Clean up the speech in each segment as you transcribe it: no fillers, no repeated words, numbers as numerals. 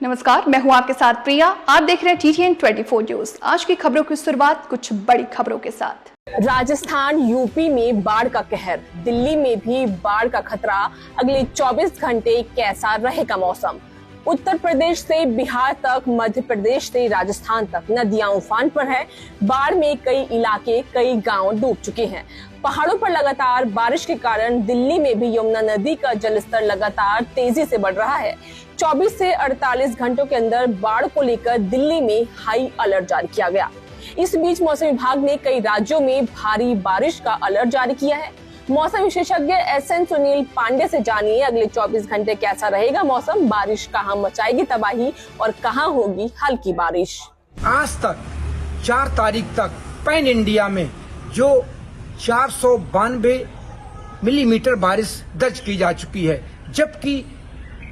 नमस्कार, मैं हूं आपके साथ प्रिया। आप देख रहे हैं TTN 24 न्यूज। आज की खबरों की शुरुआत कुछ बड़ी खबरों के साथ। राजस्थान, यूपी में बाढ़ का कहर, दिल्ली में भी बाढ़ का खतरा। अगले 24 घंटे कैसा रहेगा मौसम? उत्तर प्रदेश से बिहार तक, मध्य प्रदेश से राजस्थान तक नदियां उफान पर है। बाढ़ में कई इलाके, कई गांव डूब चुके हैं। पहाड़ों पर लगातार बारिश के कारण दिल्ली में भी यमुना नदी का जलस्तर लगातार तेजी से बढ़ रहा है। 24 से 48 घंटों के अंदर बाढ़ को लेकर दिल्ली में हाई अलर्ट जारी किया गया। इस बीच मौसम विभाग ने कई राज्यों में भारी बारिश का अलर्ट जारी किया है। मौसम विशेषज्ञ SN सुनील पांडे से जानिए अगले 24 घंटे कैसा रहेगा मौसम, बारिश कहां मचाएगी तबाही और कहां होगी हल्की बारिश। आज तक 4 तारीख तक पैन इंडिया में जो 492 मिलीमीटर बारिश दर्ज की जा चुकी है, जबकि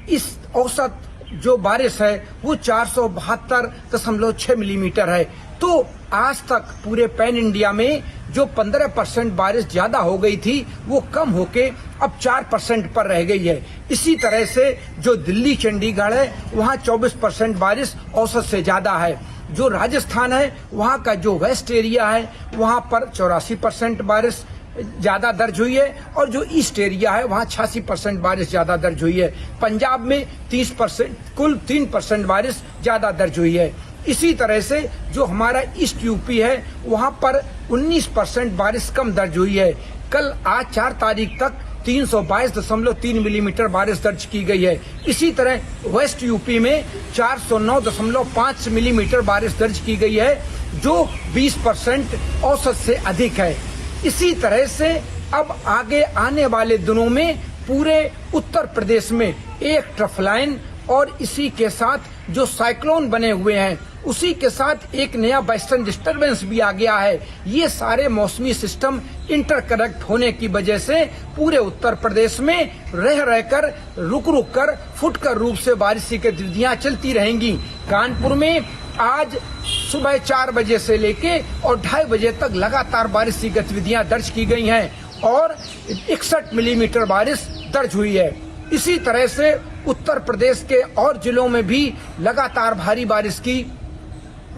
इस औसत जो बारिश है वो 472.6 मिलीमीटर है। तो आज तक पूरे पैन इंडिया में जो 15% बारिश ज्यादा हो गई थी वो कम होके अब 4% पर रह गई है। इसी तरह से जो दिल्ली, चंडीगढ़ है वहाँ 24% बारिश औसत से ज्यादा है। जो राजस्थान है वहाँ का जो वेस्ट एरिया है वहाँ पर 84% बारिश ज्यादा दर्ज हुई है और जो ईस्ट एरिया है वहाँ 86% बारिश ज्यादा दर्ज हुई है। पंजाब में 30%, कुल 3% बारिश ज्यादा दर्ज हुई है। इसी तरह से जो हमारा ईस्ट यूपी है वहाँ पर 19% बारिश कम दर्ज हुई है। आज 4 तारीख तक 322.3 मिलीमीटर बारिश दर्ज की गई है। इसी तरह वेस्ट यूपी में 409.5 मिलीमीटर बारिश दर्ज की गई है, जो 20% औसत से अधिक है। इसी तरह से अब आगे आने वाले दिनों में पूरे उत्तर प्रदेश में एक ट्रफ लाइन और इसी के साथ जो साइक्लोन बने हुए हैं उसी के साथ एक नया वेस्टर्न डिस्टरबेंस भी आ गया है। ये सारे मौसमी सिस्टम इंटरकनेक्ट होने की वजह से पूरे उत्तर प्रदेश में रहकर रुक कर फुटकर रूप से बारिश की गतिविधियां चलती रहेंगी। कानपुर में आज सुबह 4 बजे से लेके और 2:30 बजे तक लगातार बारिश की गतिविधियां दर्ज की गई हैं और 61 मिलीमीटर बारिश दर्ज हुई है। इसी तरह से उत्तर प्रदेश के और जिलों में भी लगातार भारी बारिश की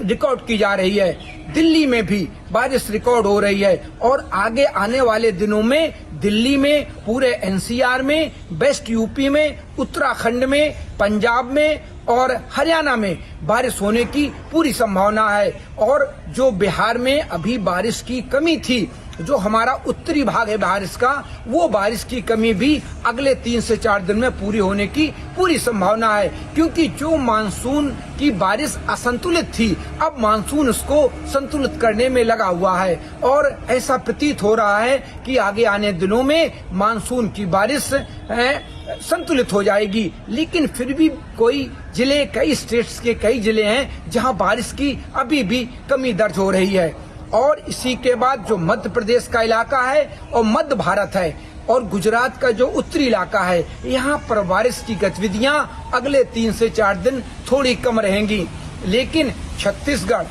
रिकॉर्ड की जा रही है। दिल्ली में भी बारिश रिकॉर्ड हो रही है और आगे आने वाले दिनों में दिल्ली में, पूरे NCR में, वेस्ट यूपी में, उत्तराखंड में, पंजाब में और हरियाणा में बारिश होने की पूरी संभावना है। और जो बिहार में अभी बारिश की कमी थी, जो हमारा उत्तरी भाग है बारिश का, वो बारिश की कमी भी अगले 3 से 4 दिन में पूरी होने की पूरी संभावना है। क्योंकि जो मानसून की बारिश असंतुलित थी, अब मानसून उसको संतुलित करने में लगा हुआ है और ऐसा प्रतीत हो रहा है कि आगे आने दिनों में मानसून की बारिश संतुलित हो जाएगी। लेकिन फिर भी कई जिले, कई स्टेट्स के कई जिले हैं जहां बारिश की अभी भी कमी दर्ज हो रही है। और इसी के बाद जो मध्य प्रदेश का इलाका है और मध्य भारत है और गुजरात का जो उत्तरी इलाका है, यहाँ पर बारिश की गतिविधियां अगले 3 से 4 दिन थोड़ी कम रहेंगी। लेकिन छत्तीसगढ़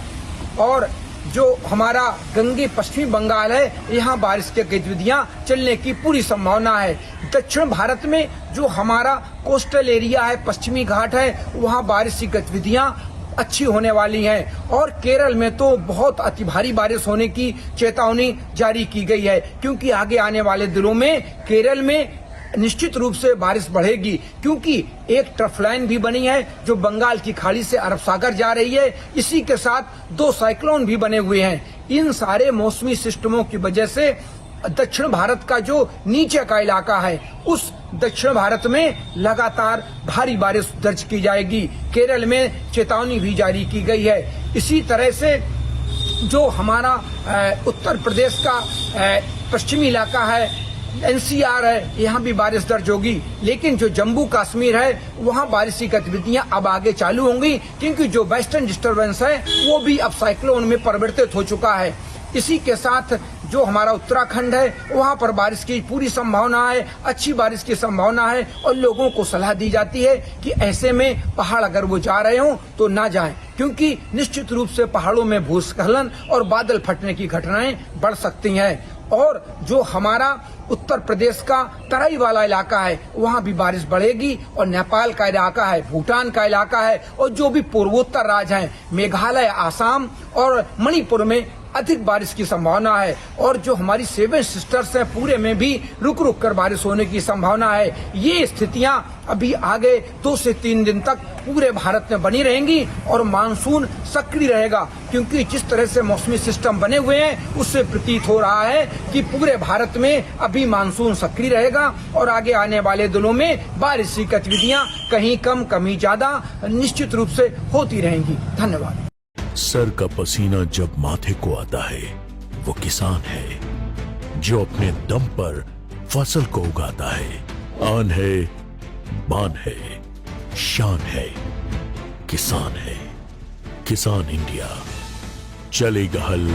और जो हमारा गंगे पश्चिमी बंगाल है, यहाँ बारिश की गतिविधियां चलने की पूरी संभावना है। दक्षिण भारत में जो हमारा कोस्टल एरिया है, पश्चिमी घाट है, वहाँ बारिश की गतिविधियां अच्छी होने वाली हैं और केरल में तो बहुत अति भारी बारिश होने की चेतावनी जारी की गई है। क्योंकि आगे आने वाले दिनों में केरल में निश्चित रूप से बारिश बढ़ेगी, क्योंकि एक ट्रफ लाइन भी बनी है जो बंगाल की खाड़ी से अरब सागर जा रही है। इसी के साथ 2 साइक्लोन भी बने हुए हैं। इन सारे मौसमी सिस्टमों की वजह से दक्षिण भारत का जो नीचे का इलाका है, उस दक्षिण भारत में लगातार भारी बारिश दर्ज की जाएगी। केरल में चेतावनी भी जारी की गई है। इसी तरह से जो हमारा उत्तर प्रदेश का पश्चिमी इलाका है, NCR है, यहाँ भी बारिश दर्ज होगी। लेकिन जो जम्मू कश्मीर है वहाँ बारिश की गतिविधियां अब आगे चालू होंगी, क्योंकि जो वेस्टर्न डिस्टरबेंस है वो भी अब साइक्लोन में परिवर्तित हो चुका है। इसी के साथ जो हमारा उत्तराखंड है वहाँ पर बारिश की पूरी संभावना है, अच्छी बारिश की संभावना है और लोगों को सलाह दी जाती है कि ऐसे में पहाड़ अगर वो जा रहे हो तो ना जाएं, क्योंकि निश्चित रूप से पहाड़ों में भूस्खलन और बादल फटने की घटनाएं बढ़ सकती हैं। और जो हमारा उत्तर प्रदेश का तराई वाला इलाका है वहाँ भी बारिश बढ़ेगी, और नेपाल का इलाका है, भूटान का इलाका है, और जो भी पूर्वोत्तर राज्य हैं मेघालय, आसाम और मणिपुर में अधिक बारिश की संभावना है। और जो हमारी 7 सिस्टर्स हैं पूरे में भी रुक रुक कर बारिश होने की संभावना है। ये स्थितियां अभी आगे 2 से 3 दिन तक पूरे भारत में बनी रहेंगी और मानसून सक्रिय रहेगा, क्योंकि जिस तरह से मौसमी सिस्टम बने हुए हैं उससे प्रतीत हो रहा है कि पूरे भारत में अभी मानसून सक्रिय रहेगा और आगे आने वाले दिनों में बारिश की गतिविधियां कहीं कम कहीं ज्यादा निश्चित रूप से होती रहेंगी। धन्यवाद। सर का पसीना जब माथे को आता है वो किसान है जो अपने दम पर फसल को उगाता है। आन है, बान है, शान है, किसान है। किसान इंडिया, चलेगा हल